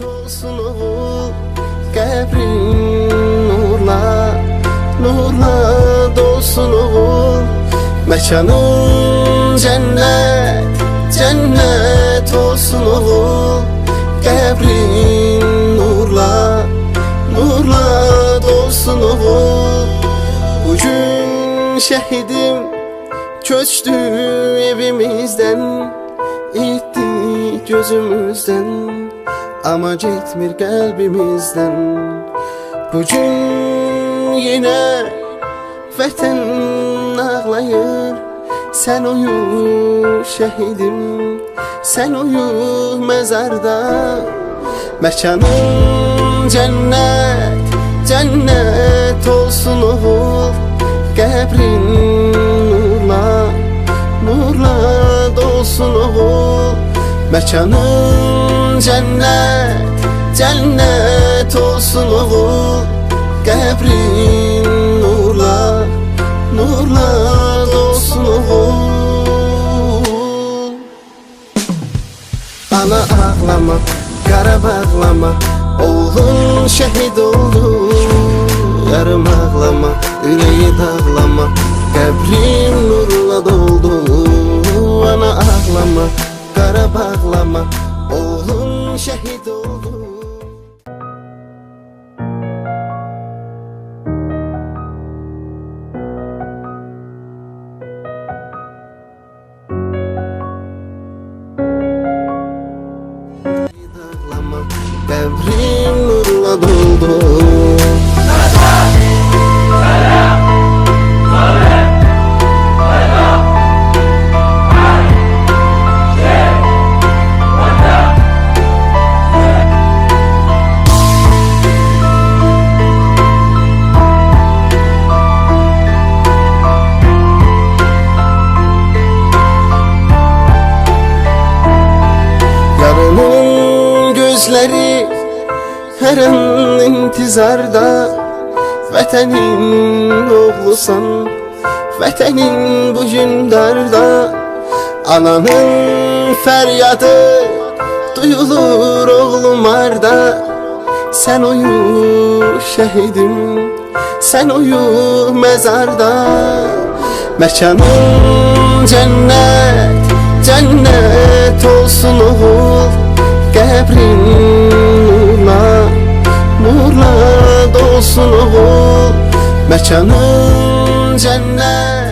olsun oğul, qəbrin nurla, nurla dolsun oğul. Məkanın cennet, cennet olsun oğul, qəbrin nurla, nurla dolsun oğul. Bugün şehidim köçtü evimizden, itti gözümüzden, ama gitmir kalbimizden. Bugün yine vətən ağlayır, sen uyu şehidim, sen uyu mezarda. Məkanın cennet, cennet olsun oğul, qəbrin nurla, nurla dolsun oğul. Məkanın cennet, cennet olsun oğul, qəbrin nurla, nurla dolsun oğul. Ana ağlama, qara bağlama, oğlun şehit oldu. Yarım ağlama, yüreği dağlama, qəbrin nurla doldu. Ana ağlama, qara bağlama, oğlun şehit oldu. Qəbrin nurla doldu. Yarının gözleri her an intizarda, vətənin oğlusan, vətənin bugün darda. Ananın fəryadı duyulur oğlum arda. Sen uyu şehidim, sen uyu mezarda. Məkanın cennet, cennet olsun oğul, qəbrin nurla, nurla dolsun oğul. Məkanın cennet,